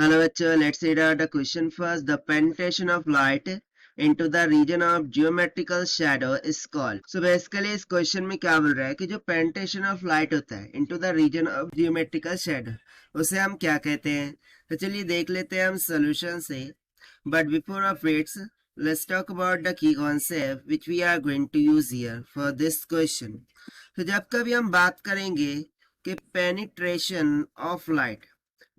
Hello bachcho, let's read out the question first. The penetration of light into the region of geometrical shadow is called. So basically इस question में क्या बोल रहा है कि जो penetration of light होता है into the region of geometrical shadow उसे हम क्या कहते हैं. तो चलिए देख लेते हैं हम solution से. But before of it, let's talk about the key concept which we are going to use here for this question. तो जब कभी हम बात करेंगे कि penetration of light.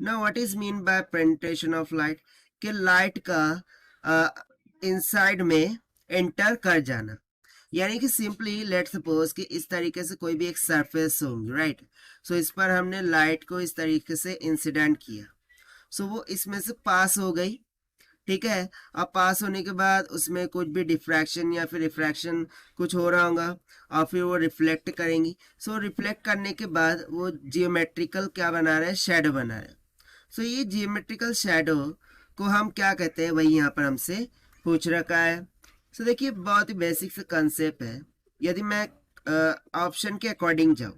Now what is mean by penetration of light? कि light का inside में एंटर कर जाना, यानी कि सिंपली लेट सपोज कि इस तरीके से कोई भी एक सरफेस होगी, राइट. सो इस पर हमने लाइट को इस तरीके से इंसिडेंट किया. सो वो इसमें से पास हो गई, ठीक है. अब पास होने के बाद उसमें कुछ भी डिफ्रैक्शन या फिर रिफ्रैक्शन कुछ हो रहा होगा और फिर वो रिफ्लेक्ट करेंगी. सो रिफ्लेक्ट करने के बाद वो जियोमेट्रिकल क्या बना रहे हैं, शेडो बना रहे हैं. सो ये जियोमेट्रिकल शेडो को हम क्या कहते हैं, वही यहाँ पर हमसे पूछ रखा है. सो देखिए बहुत ही बेसिक सा कंसेप्ट है. यदि मैं ऑप्शन के अकॉर्डिंग जाऊं,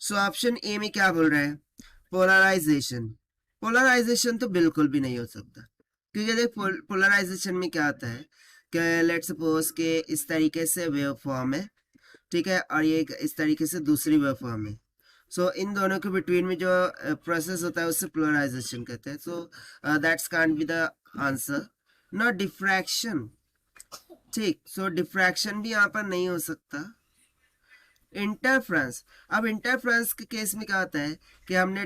सो ऑप्शन ए में क्या बोल रहा है, पोलराइजेशन. पोलराइजेशन तो बिल्कुल भी नहीं हो सकता, क्योंकि देख पोलराइजेशन में क्या होता है कि लेट सपोज के इस तरीके से वेव फॉर्म है, ठीक है, और ये इस तरीके से दूसरी वेव फॉर्म है. सो इन दोनों के बिटवीन में जो प्रोसेस होता है उससे पोलराइजेशन कहते हैं. So that's can't be the answer. Not diffraction, ठीक. सो डिफ्रैक्शन भी यहाँ पर नहीं हो सकता. इंटरफ्रेंस, अब इंटरफ्रेंस के केस में क्या होता है कि हमने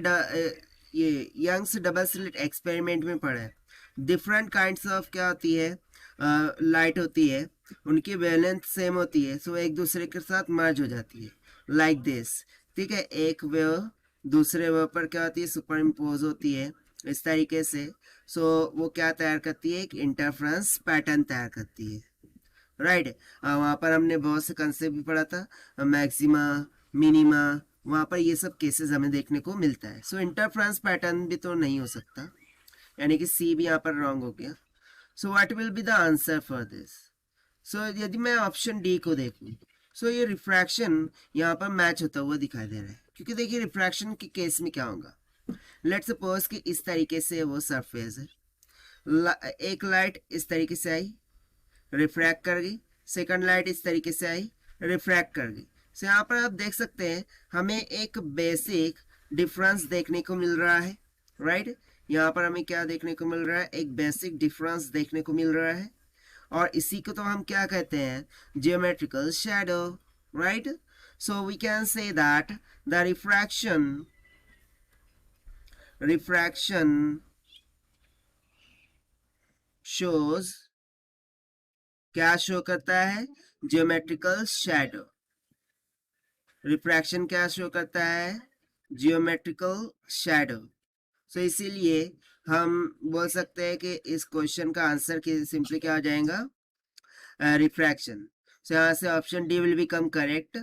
ये यंग्स डबल स्लिट एक्सपेरिमेंट में पढ़ा है. डिफरेंट काइंड्स ऑफ क्या होती है, लाइट होती है, उनकी वेवलेंथ सेम होती है. सो एक दूसरे के साथ मर्ज हो जाती है लाइक दिस, ठीक है. एक वेव दूसरे वेव पर क्या होती है, सुपर इम्पोज होती है इस तरीके से. सो वो क्या तैयार करती है, एक इंटरफ्रेंस पैटर्न तैयार करती है, राइट. वहाँ पर हमने बहुत से कंसेप्ट भी पढ़ा था, मैक्सिमा, मिनिमा, वहाँ पर ये सब केसेस हमें देखने को मिलता है. सो इंटरफ्रेंस पैटर्न भी तो नहीं हो सकता, यानी कि सी भी यहाँ पर रॉन्ग हो गया. So what will be the answer for this. So यदि मैं ऑप्शन डी को देखूँ, सो ये रिफ्रैक्शन यहाँ पर मैच होता हुआ दिखाई दे रहा है, क्योंकि देखिए रिफ्रैक्शन के केस में क्या होगा, लेट सपोज कि इस तरीके से वो सरफेस है, एक लाइट इस तरीके से आई, रिफ्रैक्ट कर गई, सेकंड लाइट इस तरीके से आई, रिफ्रैक्ट कर गई. सो यहाँ पर आप देख सकते हैं हमें एक बेसिक डिफरेंस देखने को मिल रहा है, राइट. यहाँ पर हमें क्या देखने को मिल रहा है, एक बेसिक डिफरेंस देखने को मिल रहा है, और इसी को तो हम क्या कहते हैं, geometrical shadow, right. So we can say that the refraction shows, क्या शो करता है, जियोमेट्रिकल शैडो. रिफ्रैक्शन क्या शो करता है, जियोमेट्रिकल शैडो. सो इसीलिए हम बोल सकते हैं कि इस क्वेश्चन का आंसर सिंपली क्या हो जाएगा, रिफ्रैक्शन. सो यहाँ से option D will become correct,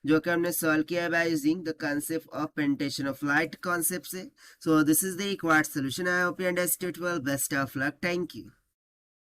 जो कि हमने सॉल्व किया है by using the concept of penetration of light concept से. So this is the required solution. I hope you understood well. Best of luck. Thank you.